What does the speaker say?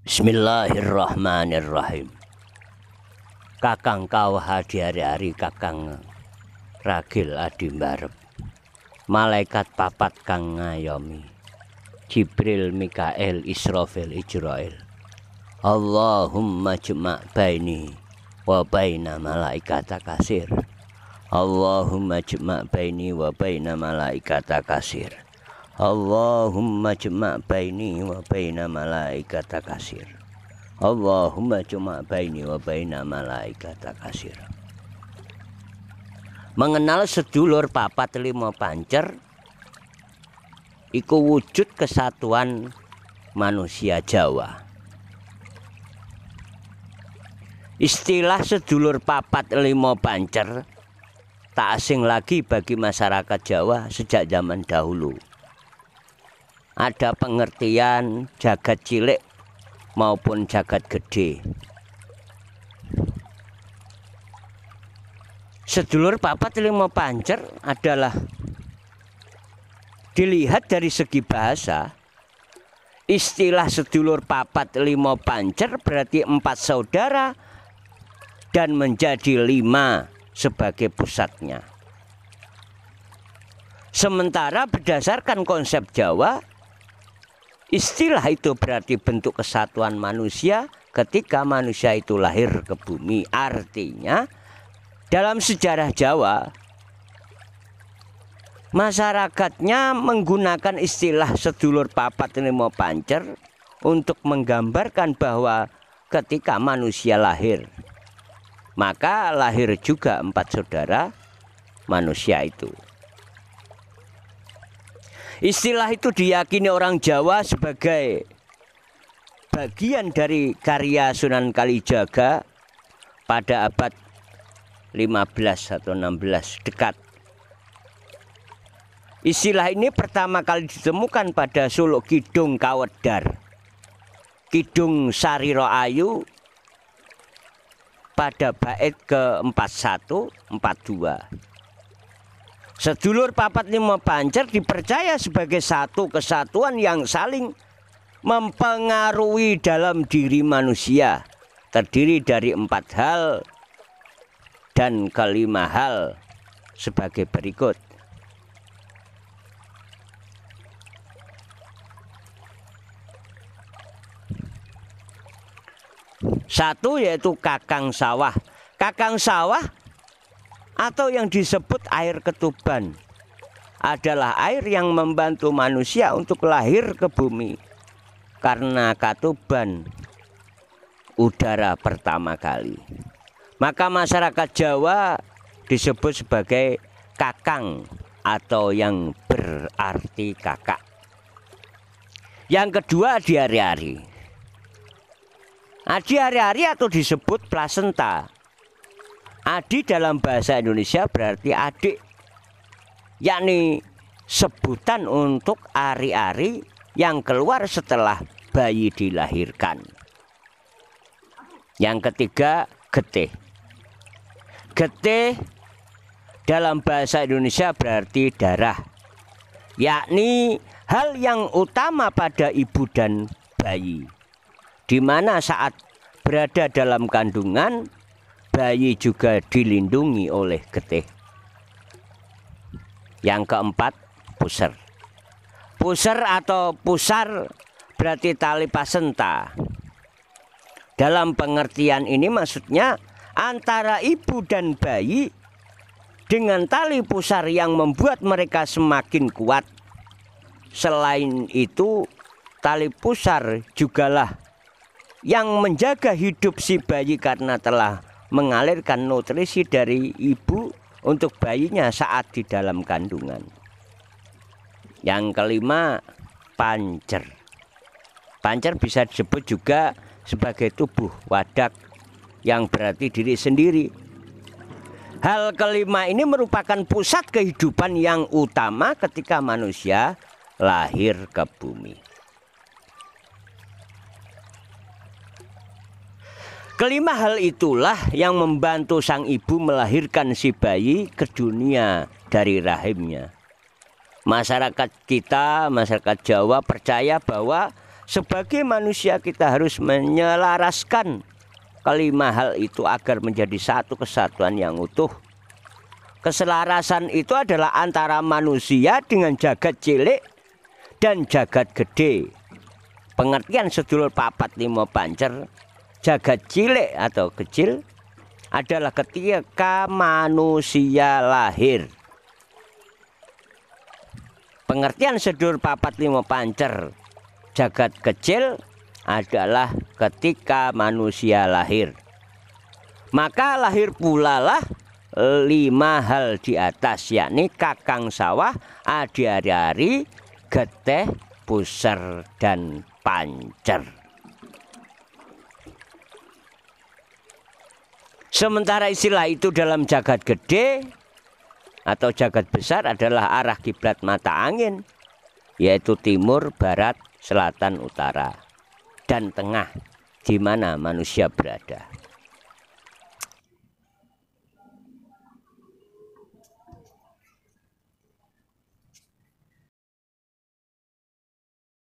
Bismillahirrahmanirrahim. Kakang kawah hari-hari kakang ragil adi mbarep. Malaikat papat kang ngayomi. Jibril, Mikael, Israfil, Ijrail. Allahumma jma' baini wa baina malaikata kasir. Allahumma jma' baini wa baina malaikata kasir. Allahumma jma' baini wa baina malaikata kasir. Allahumma jma' baini wa baina malaikata kasir. Mengenal sedulur papat lima pancer iku wujud kesatuan manusia Jawa. Istilah sedulur papat lima pancer tak asing lagi bagi masyarakat Jawa sejak zaman dahulu. Ada pengertian jagat cilik maupun jagat gede. Sedulur papat lima pancer adalah dilihat dari segi bahasa. Istilah sedulur papat lima pancer berarti 4 saudara dan menjadi 5 sebagai pusatnya. Sementara berdasarkan konsep Jawa, istilah itu berarti bentuk kesatuan manusia ketika manusia itu lahir ke bumi. Artinya dalam sejarah Jawa, masyarakatnya menggunakan istilah sedulur papat lima pancer untuk menggambarkan bahwa ketika manusia lahir, maka lahir juga 4 saudara manusia itu. Istilah itu diyakini orang Jawa sebagai bagian dari karya Sunan Kalijaga pada abad 15 atau 16 dekat. Istilah ini pertama kali ditemukan pada suluk Kidung Kawedar, Kidung Sarira Ayu pada bait ke-41, 42. Sedulur papat lima pancer dipercaya sebagai satu kesatuan yang saling mempengaruhi dalam diri manusia, terdiri dari 4 hal dan kelima hal sebagai berikut. Satu yaitu kakang sawah. Kakang sawah atau yang disebut air ketuban adalah air yang membantu manusia untuk lahir ke bumi. Karena ketuban udara pertama kali, maka masyarakat Jawa disebut sebagai kakang atau yang berarti kakak. Yang kedua adi hari-hari. Adi hari-hari atau disebut plasenta. Adi dalam bahasa Indonesia berarti adik, yakni sebutan untuk ari-ari yang keluar setelah bayi dilahirkan. Yang ketiga getih. Getih dalam bahasa Indonesia berarti darah, yakni hal yang utama pada ibu dan bayi, di mana saat berada dalam kandungan bayi juga dilindungi oleh getih. Yang keempat puser. Puser atau pusar berarti tali pasenta. Dalam pengertian ini maksudnya antara ibu dan bayi dengan tali pusar yang membuat mereka semakin kuat. Selain itu, tali pusar jugalah yang menjaga hidup si bayi karena telah mengalirkan nutrisi dari ibu untuk bayinya saat di dalam kandungan. Yang kelima pancer. Pancer bisa disebut juga sebagai tubuh wadak yang berarti diri sendiri. Hal kelima ini merupakan pusat kehidupan yang utama ketika manusia lahir ke bumi. Kelima hal itulah yang membantu sang ibu melahirkan si bayi ke dunia dari rahimnya. Masyarakat kita, masyarakat Jawa percaya bahwa sebagai manusia kita harus menyelaraskan kelima hal itu agar menjadi satu kesatuan yang utuh. Keselarasan itu adalah antara manusia dengan jagat cilik dan jagat gede. Pengertian sedulur papat limo pancer, jagat cilik atau kecil adalah ketika manusia lahir. Pengertian sedulur papat limo pancer, jagat kecil adalah ketika manusia lahir. Maka lahir pula lah 5 hal di atas, yakni kakang sawah, adi-ari, geteh, puser, dan pancer. Sementara istilah itu dalam jagat gede atau jagat besar adalah arah kiblat mata angin, yaitu timur, barat, selatan, utara, dan tengah, di mana manusia berada.